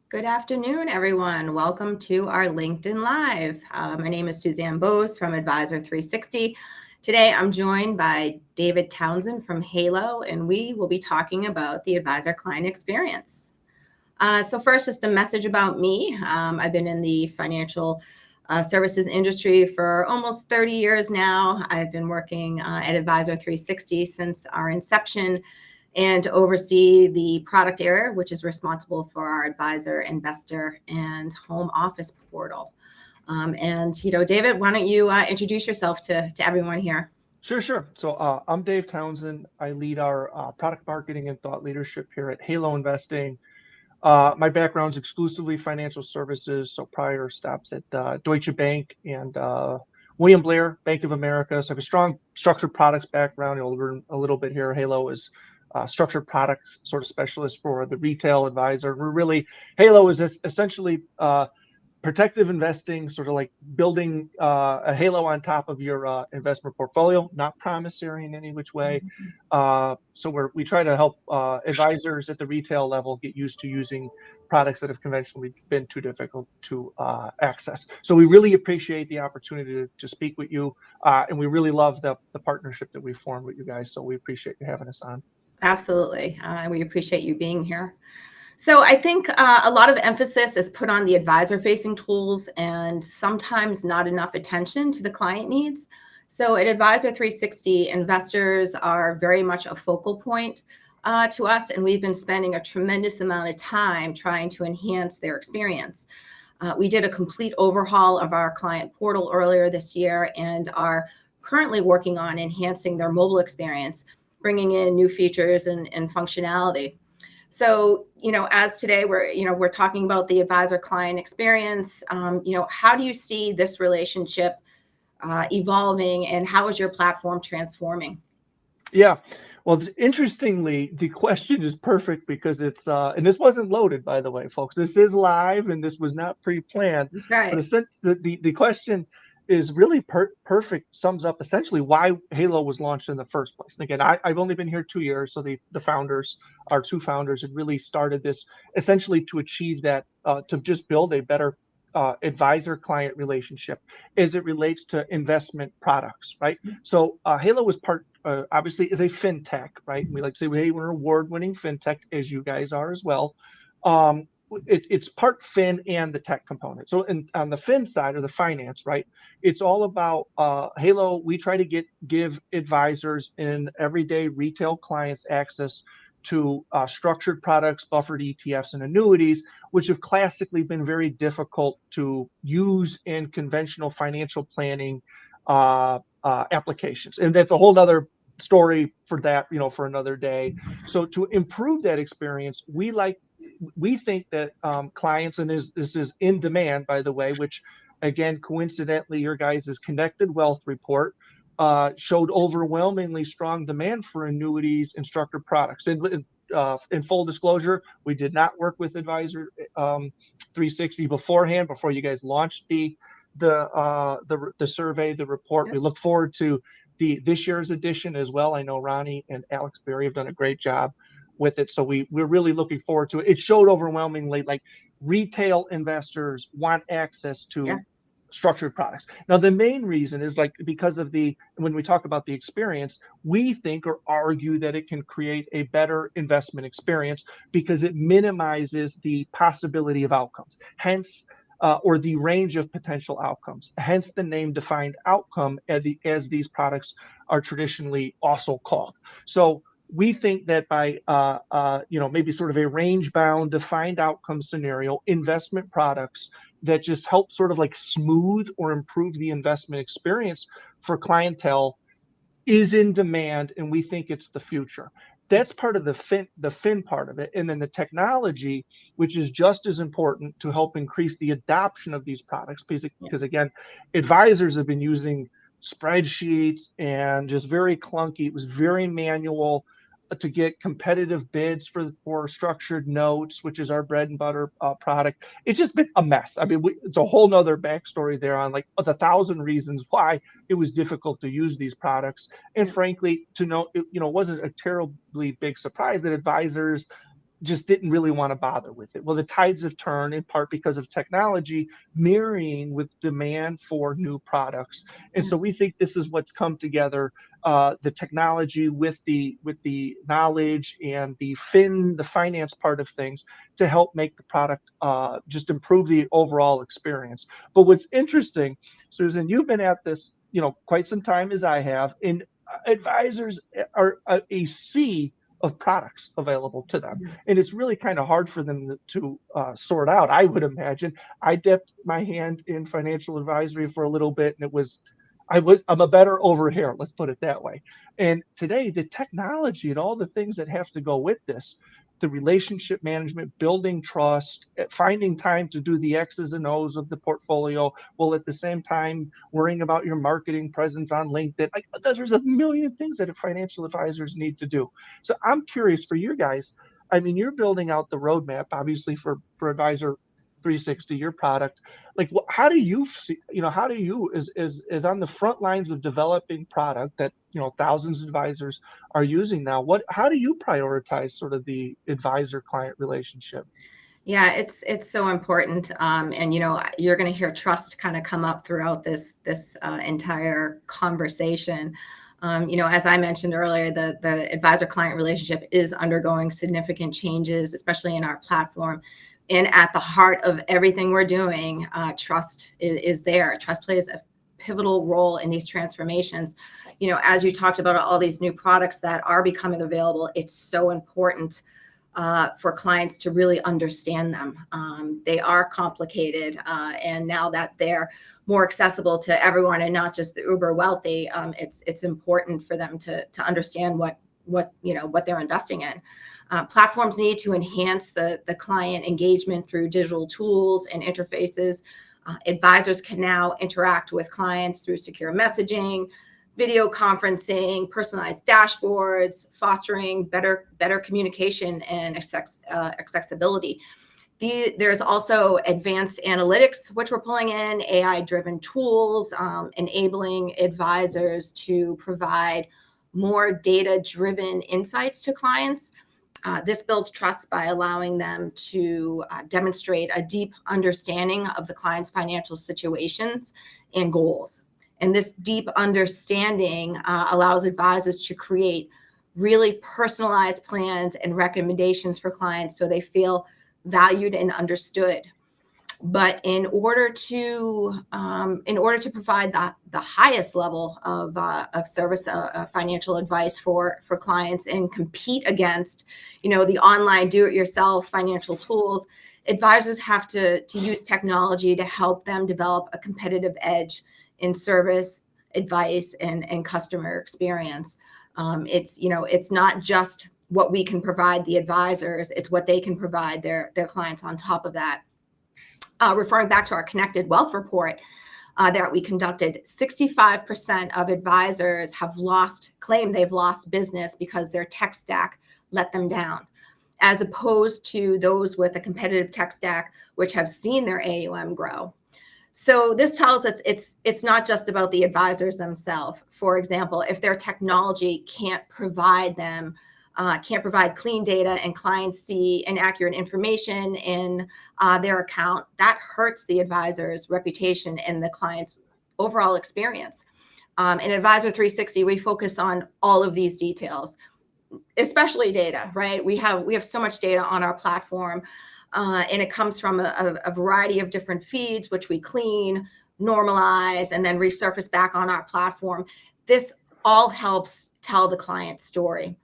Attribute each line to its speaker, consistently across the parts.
Speaker 1: Good afternoon, everyone. Welcome to our LinkedIn Live. My name is Suzanne Bohs from Advisor 360. Today, I'm joined by David Townsend from Halo, and we will be talking about the advisor client experience. So first, just a message about me. I've been in the financial services industry for almost 30 years now. I've been working at Advisor 360 since our inception and oversee the product area, which is responsible for our advisor, investor, and home office portal. David, why don't you introduce yourself to everyone here?
Speaker 2: Sure. So I'm Dave Townsend. I lead our product marketing and thought leadership here at Halo Investing. My background's exclusively financial services, so prior stops at Deutsche Bank and William Blair, Bank of America. So I have a strong structured products background. You'll learn a little bit here. Halo is structured products sort of specialist for the retail advisor. Halo is essentially protective investing, sort of like building a halo on top of your investment portfolio, not promissory in any which way. So we try to help advisors at the retail level get used to using products that have conventionally been too difficult to access. So we really appreciate the opportunity to speak with you, and we really love the partnership that we formed with you guys. So we appreciate you having us on.
Speaker 1: Absolutely. We appreciate you being here. So I think a lot of emphasis is put on the advisor-facing tools and sometimes not enough attention to the client needs. So at Advisor 360, investors are very much a focal point to us, and we've been spending a tremendous amount of time trying to enhance their experience. We did a complete overhaul of our client portal earlier this year and are currently working on enhancing their mobile experience, bringing in new features and functionality. So, as today we're talking about the advisor client experience, how do you see this relationship evolving, and how is your platform transforming?
Speaker 2: Yeah. Well, interestingly, the question is perfect because it's and this wasn't loaded, by the way, folks. This is live and this was not pre-planned.
Speaker 1: That's right.
Speaker 2: But the question is really perfect, sums up essentially why Halo was launched in the first place. And again, I've only been here 2 years, so the founders, our two founders, had really started this essentially to achieve that, to just build a better advisor-client relationship as it relates to investment products, right? So Halo was obviously is a fintech, right? We like to say, hey, we're an award-winning fintech, as you guys are as well. It's part fin and the tech component. So on the fin side, or the finance, right? It's all about Halo. We try to give advisors and everyday retail clients access to structured products, buffered ETFs, and annuities, which have classically been very difficult to use in conventional financial planning applications. And that's a whole other story for that, for another day. So to improve that experience, we think that clients, and this is in demand, by the way, which again, coincidentally, your guys' Connected Wealth report showed overwhelmingly strong demand for annuities and structured products. And in full disclosure, we did not work with Advisor 360 beforehand, before you guys launched the survey, the report.
Speaker 1: Yep.
Speaker 2: We look forward to this year's edition as well. I know Ronnie and Alex Berry have done a great job with it, so we're really looking forward to it. It showed overwhelmingly like retail investors want access to
Speaker 1: Yeah.
Speaker 2: structured products. Now, the main reason is because of when we talk about the experience, we think or argue that it can create a better investment experience because it minimizes the possibility of outcomes, hence, or the range of potential outcomes, hence the name defined outcome, as these products are traditionally also called. So we think that by maybe sort of a range bound defined outcome scenario, investment products that just help sort of like smooth or improve the investment experience for clientele is in demand, and we think it's the future. That's part of the fin part of it. And then the technology, which is just as important to help increase the adoption of these products, because again, advisors have been using spreadsheets and just very clunky. It was very manual to get competitive bids for structured notes, which is our bread and butter product. It's just been a mess. I mean, it's a whole nother backstory there on like 1,000 reasons why it was difficult to use these products. And frankly, to know, it wasn't a terribly big surprise that advisors just didn't really want to bother with it. Well, the tides have turned in part because of technology mirroring with demand for new products, and
Speaker 1: Yeah.
Speaker 2: so we think this is what's come together: the technology with the knowledge and the finance part of things to help make the product just improve the overall experience. But what's interesting, Susan, you've been at this quite some time as I have, and advisors are a sea of products available to them,
Speaker 1: Mhm.
Speaker 2: and it's really kind of hard for them to sort out. I would imagine. I dipped my hand in financial advisory for a little bit, and I'm a better over here. Let's put it that way. And today, the technology and all the things that have to go with this, the relationship management, building trust, finding time to do the X's and O's of the portfolio, while at the same time worrying about your marketing presence on LinkedIn. Like, there's a million things that financial advisors need to do. So I'm curious for you guys. I mean, you're building out the roadmap, obviously, for Advisor 360, your product. Like, how do you see, how do you, is on the front lines of developing product that thousands of advisors are using now? How do you prioritize sort of the advisor client relationship?
Speaker 1: Yeah, it's so important, and you're going to hear trust kind of come up throughout this entire conversation. As I mentioned earlier, the advisor client relationship is undergoing significant changes, especially in our platform. And at the heart of everything we're doing, trust is there. Trust plays a pivotal role in these transformations. As you talked about all these new products that are becoming available, it's so important for clients to really understand them. They are complicated, and now that they're more accessible to everyone and not just the uber wealthy, it's important for them to understand what they're investing in. Platforms need to enhance the client engagement through digital tools and interfaces. Advisors can now interact with clients through secure messaging, video conferencing, personalized dashboards, fostering better communication and accessibility. There's also advanced analytics, which we're pulling in, AI-driven tools, enabling advisors to provide more data-driven insights to clients. This builds trust by allowing them to demonstrate a deep understanding of the client's financial situations and goals. And this deep understanding allows advisors to create really personalized plans and recommendations for clients so they feel valued and understood. But in order to provide the highest level of service, financial advice for clients and compete against, the online do-it-yourself financial tools, advisors have to use technology to help them develop a competitive edge in service, advice, and customer experience. It's not just what we can provide the advisors; it's what they can provide their clients on top of that. Referring back to our Connected Wealth report that we conducted, 65% of advisors claim they've lost business because their tech stack let them down, as opposed to those with a competitive tech stack, which have seen their AUM grow. So this tells us it's not just about the advisors themselves. For example, if their technology can't provide clean data and clients see inaccurate information in their account, that hurts the advisor's reputation and the client's overall experience. In Advisor 360, we focus on all of these details, especially data, right? We have so much data on our platform, and it comes from a variety of different feeds, which we clean, normalize, and then resurface back on our platform. This all helps tell the client story.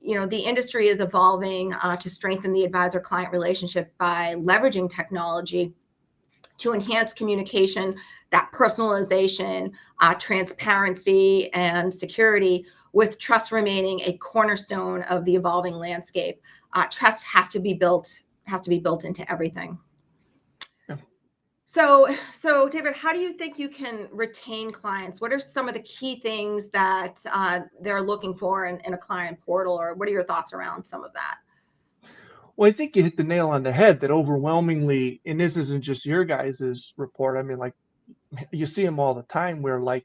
Speaker 1: The industry is evolving to strengthen the advisor-client relationship by leveraging technology to enhance communication, that personalization, transparency, and security, with trust remaining a cornerstone of the evolving landscape. Trust has to be built into everything.
Speaker 2: Yeah.
Speaker 1: So David, how do you think you can retain clients? What are some of the key things that they're looking for in a client portal, or what are your thoughts around some of that?
Speaker 2: Well, I think you hit the nail on the head that overwhelmingly, and this isn't just your guys' report. I mean, like, you see them all the time where, like,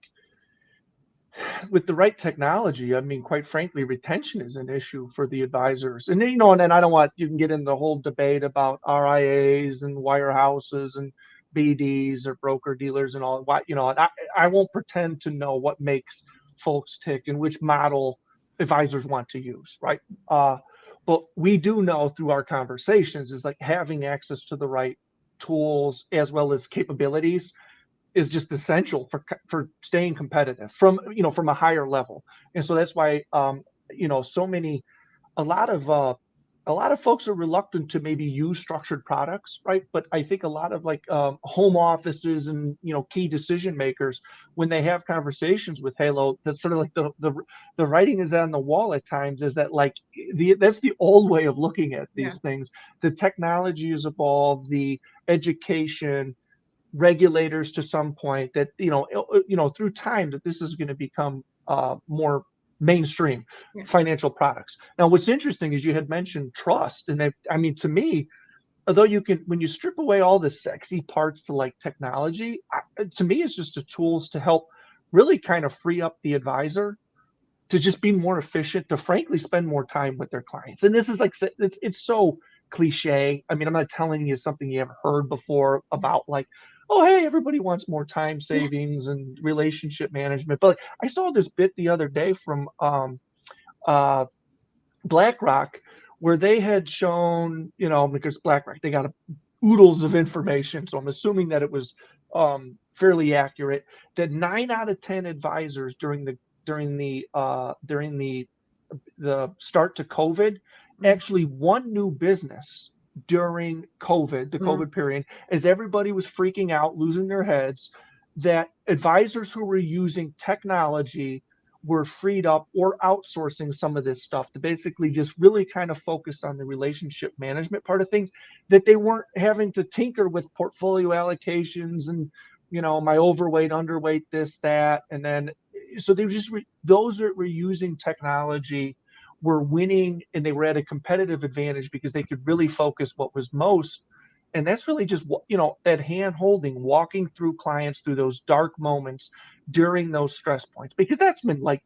Speaker 2: With the right technology, I mean, quite frankly, retention is an issue for the advisors. And then, and then I don't want you can get into the whole debate about RIAs and wirehouses and BDs or broker dealers and all what, and I won't pretend to know what makes folks tick and which model advisors want to use, right? Uh, but we do know through our conversations is like having access to the right tools as well as capabilities is just essential for staying competitive from a higher level. And so that's why so many a lot of folks are reluctant to maybe use structured products, right? But I think a lot of like home offices and key decision makers, when they have conversations with Halo, that's sort of like the writing is on the wall at times, is that like that's the old way of looking at
Speaker 1: Yeah.
Speaker 2: these things. The technology has evolved, the education, regulators to some point, that through time, that this is going to become more mainstream
Speaker 1: Yeah.
Speaker 2: financial products. Now what's interesting is you had mentioned trust, and I mean, to me, although you can, when you strip away all the sexy parts to like technology, to me it's just a tools to help really kind of free up the advisor to just be more efficient, to frankly spend more time with their clients. And this is like, it's so cliche. I mean, I'm not telling you something you haven't heard before about like, oh, hey, everybody wants more time
Speaker 1: Yeah.
Speaker 2: savings and relationship management. But like, I saw this bit the other day from uh, BlackRock, where they had shown, because BlackRock, they got oodles of information. So I'm assuming that it was fairly accurate, that 9 out of 10 advisors during the start to COVID
Speaker 1: Mhm.
Speaker 2: actually won new business during COVID, the
Speaker 1: Mhm.
Speaker 2: COVID period, as everybody was freaking out, losing their heads, that advisors who were using technology were freed up or outsourcing some of this stuff to basically just really kind of focus on the relationship management part of things, that they weren't having to tinker with portfolio allocations and my overweight, underweight, this, that. And then so they were just those that were using technology were winning, and they were at a competitive advantage because they could really focus what was most. And that's really just that hand holding, walking through clients through those dark moments during those stress points, because that's been like,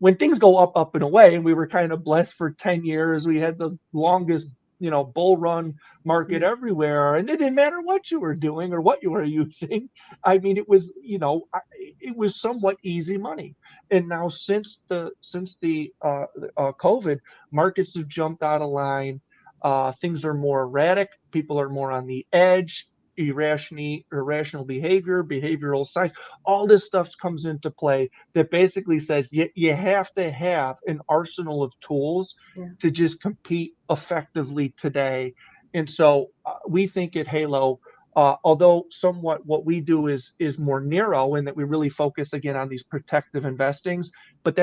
Speaker 2: when things go up, up and away, and we were kind of blessed for 10 years, we had the longest bull run market
Speaker 1: Yeah.
Speaker 2: everywhere, and it didn't matter what you were doing or what you were using. I mean, it was it was somewhat easy money. And now since the COVID, markets have jumped out of line. Things are more erratic. People are more on the edge. Irrational behavior, behavioral science, all this stuff comes into play, that basically says you have to have an arsenal of tools
Speaker 1: Yeah.
Speaker 2: to just compete effectively today. And so we think at Halo, although somewhat what we do is more narrow in that we really focus again on these protective investings, but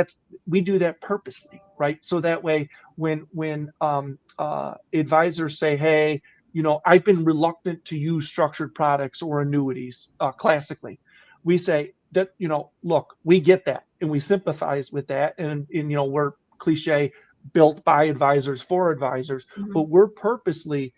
Speaker 2: we do that purposely, right? So that way, when advisors say, hey, I've been reluctant to use structured products or annuities classically, we say that, look, we get that and we sympathize with that. And we're cliche, built by advisors for advisors,
Speaker 1: Mhm.
Speaker 2: but we're purposely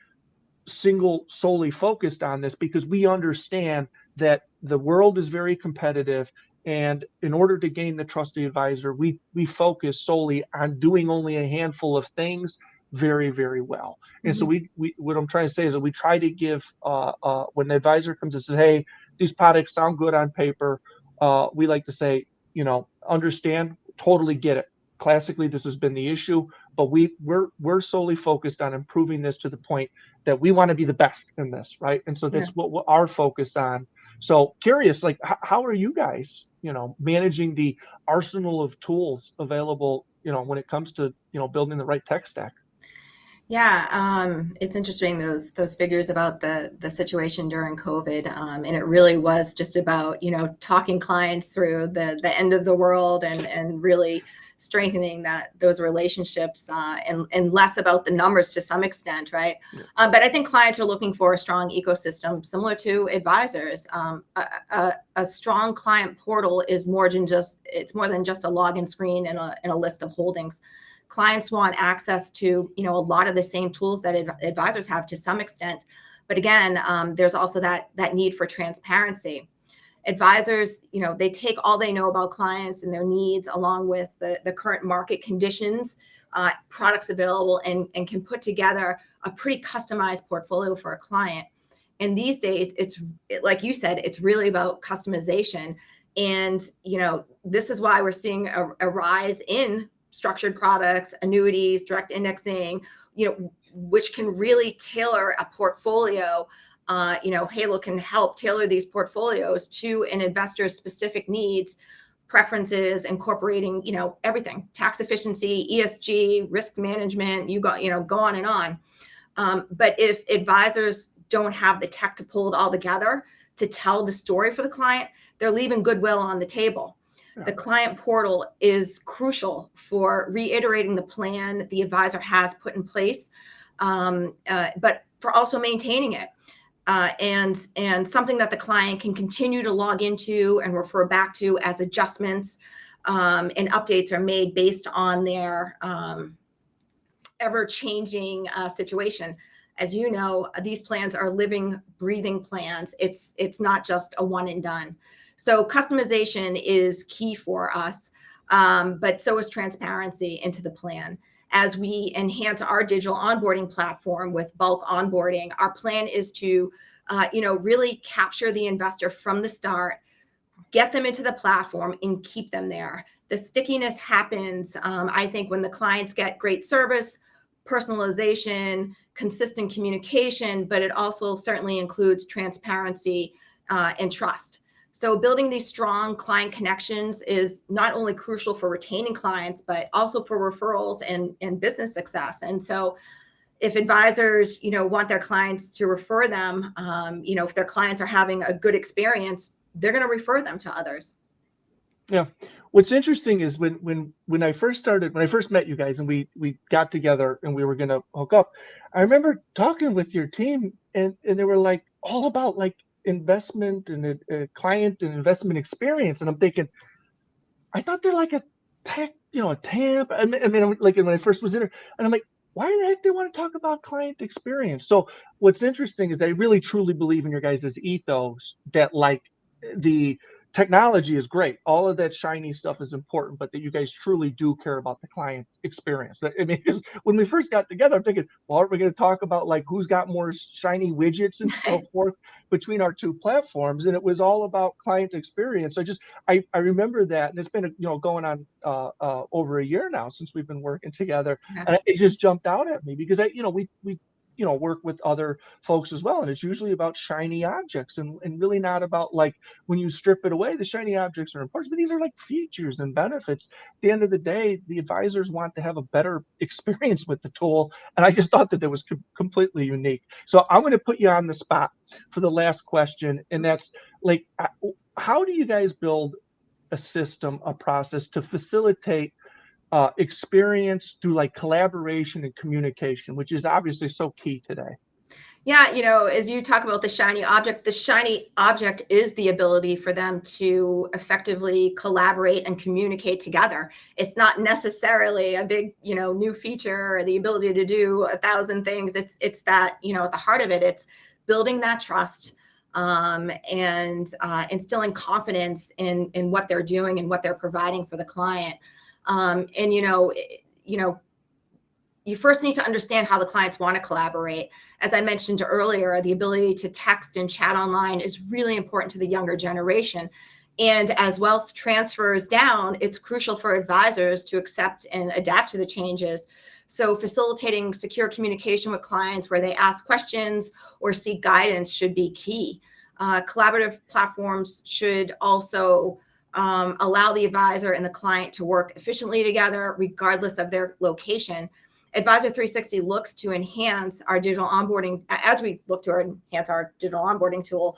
Speaker 2: solely focused on this because we understand that the world is very competitive, and in order to gain the trusted advisor, we focus solely on doing only a handful of things very, very well. And so
Speaker 1: Mhm.
Speaker 2: we what I'm trying to say is that we try to give when the advisor comes and says, hey, these products sound good on paper, we like to say, understand, totally get it. Classically, this has been the issue, but we're solely focused on improving this to the point that we want to be the best in this, right? And so
Speaker 1: Yeah.
Speaker 2: that's what our focus on. So curious, like, how are you guys, managing the arsenal of tools available, when it comes to, building the right tech stack?
Speaker 1: Yeah, it's interesting those figures about the situation during COVID, and it really was just about talking clients through the end of the world and really strengthening those relationships, and less about the numbers to some extent, right?
Speaker 2: Yeah.
Speaker 1: But I think clients are looking for a strong ecosystem similar to advisors. A strong client portal is more than just a login screen and a list of holdings. Clients want access to a lot of the same tools that advisors have to some extent, but again, there's also that need for transparency. Advisors, they take all they know about clients and their needs along with the current market conditions, products available, and can put together a pretty customized portfolio for a client. And these days, it's like you said, it's really about customization. And, this is why we're seeing a rise in structured products, annuities, direct indexing, which can really tailor a portfolio. Halo can help tailor these portfolios to an investor's specific needs, preferences, incorporating, everything: tax efficiency, ESG, risk management, go on and on. But if advisors don't have the tech to pull it all together to tell the story for the client, they're leaving goodwill on the table.
Speaker 2: Yeah.
Speaker 1: The client portal is crucial for reiterating the plan the advisor has put in place, but for also maintaining it. And something that the client can continue to log into and refer back to as adjustments and updates are made based on their ever-changing situation. As you know, these plans are living, breathing plans. It's not just a one and done. So customization is key for us, but so is transparency into the plan. As we enhance our digital onboarding platform with bulk onboarding, our plan is to, really capture the investor from the start, get them into the platform, and keep them there. The stickiness happens, I think, when the clients get great service, personalization, consistent communication, but it also certainly includes transparency and trust. So building these strong client connections is not only crucial for retaining clients, but also for referrals and business success. And so if advisors, want their clients to refer them, if their clients are having a good experience, they're going to refer them to others.
Speaker 2: Yeah. What's interesting is when I first met you guys and we got together and we were going to hook up, I remember talking with your team and they were like all about like investment and a client and investment experience. And I'm thinking, I thought they're like a tech, a TAMP. Like when I first was in there, and I'm like, why the heck they want to talk about client experience? So what's interesting is they really truly believe in your guys' ethos that like the technology is great. All of that shiny stuff is important, but that you guys truly do care about the client experience. I mean, 'cause when we first got together, I'm thinking, well, are we going to talk about like who's got more shiny widgets and so forth between our two platforms? And it was all about client experience. I remember that, and it's been going on over a year now since we've been working together,
Speaker 1: Yeah.
Speaker 2: and it just jumped out at me because we work with other folks as well, and it's usually about shiny objects and really not about like when you strip it away, the shiny objects are important, but these are like features and benefits. At the end of the day, the advisors want to have a better experience with the tool, and I just thought that was completely unique. So I'm going to put you on the spot for the last question, and that's like, how do you guys build a system, a process to facilitate experience through like collaboration and communication, which is obviously so key today?
Speaker 1: Yeah, as you talk about the shiny object is the ability for them to effectively collaborate and communicate together. It's not necessarily a big, new feature or the ability to do 1,000 things. It's that, at the heart of it, it's building that trust, and instilling confidence in what they're doing and what they're providing for the client. And you first need to understand how the clients want to collaborate. As I mentioned earlier, the ability to text and chat online is really important to the younger generation. And as wealth transfers down, it's crucial for advisors to accept and adapt to the changes. So facilitating secure communication with clients where they ask questions or seek guidance should be key. Collaborative platforms should also allow the advisor and the client to work efficiently together, regardless of their location. Advisor 360 looks to enhance our digital onboarding. As we look to enhance our digital onboarding tool,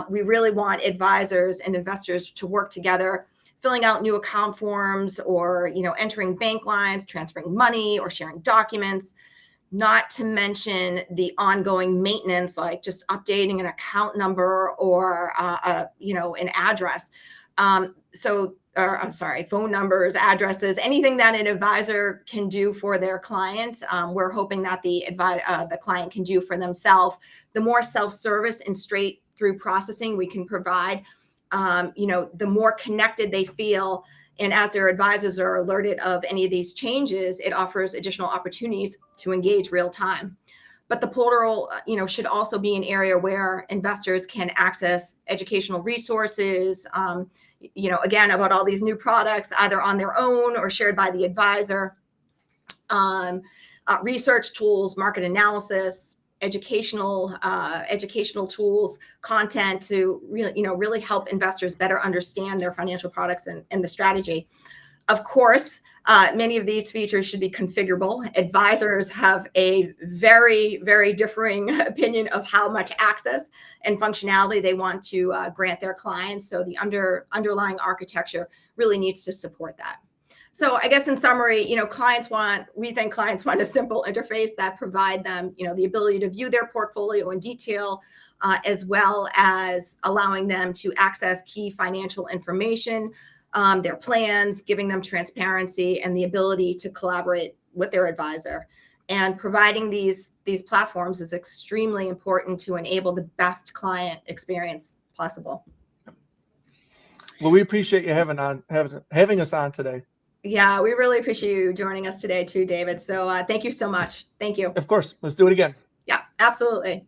Speaker 1: we really want advisors and investors to work together, filling out new account forms or entering bank lines, transferring money, or sharing documents. Not to mention the ongoing maintenance, like just updating an account number or an address. Phone numbers, addresses, anything that an advisor can do for their client, we're hoping that the client can do for themselves. The more self-service and straight through processing we can provide, the more connected they feel. And as their advisors are alerted of any of these changes, it offers additional opportunities to engage real time. But the portal, should also be an area where investors can access educational resources, again, about all these new products, either on their own or shared by the advisor, research tools, market analysis, educational tools, content to really help investors better understand their financial products and the strategy. Of course, many of these features should be configurable. Advisors have a very, very differing opinion of how much access and functionality they want to grant their clients. So the underlying architecture really needs to support that. So I guess in summary, we think clients want a simple interface that provide them, the ability to view their portfolio in detail, as well as allowing them to access key financial information, their plans, giving them transparency and the ability to collaborate with their advisor. And providing these platforms is extremely important to enable the best client experience possible.
Speaker 2: Well, we appreciate you having us on today.
Speaker 1: Yeah, we really appreciate you joining us today too, David. So thank you so much. Thank you.
Speaker 2: Of course. Let's do it again.
Speaker 1: Yeah, absolutely.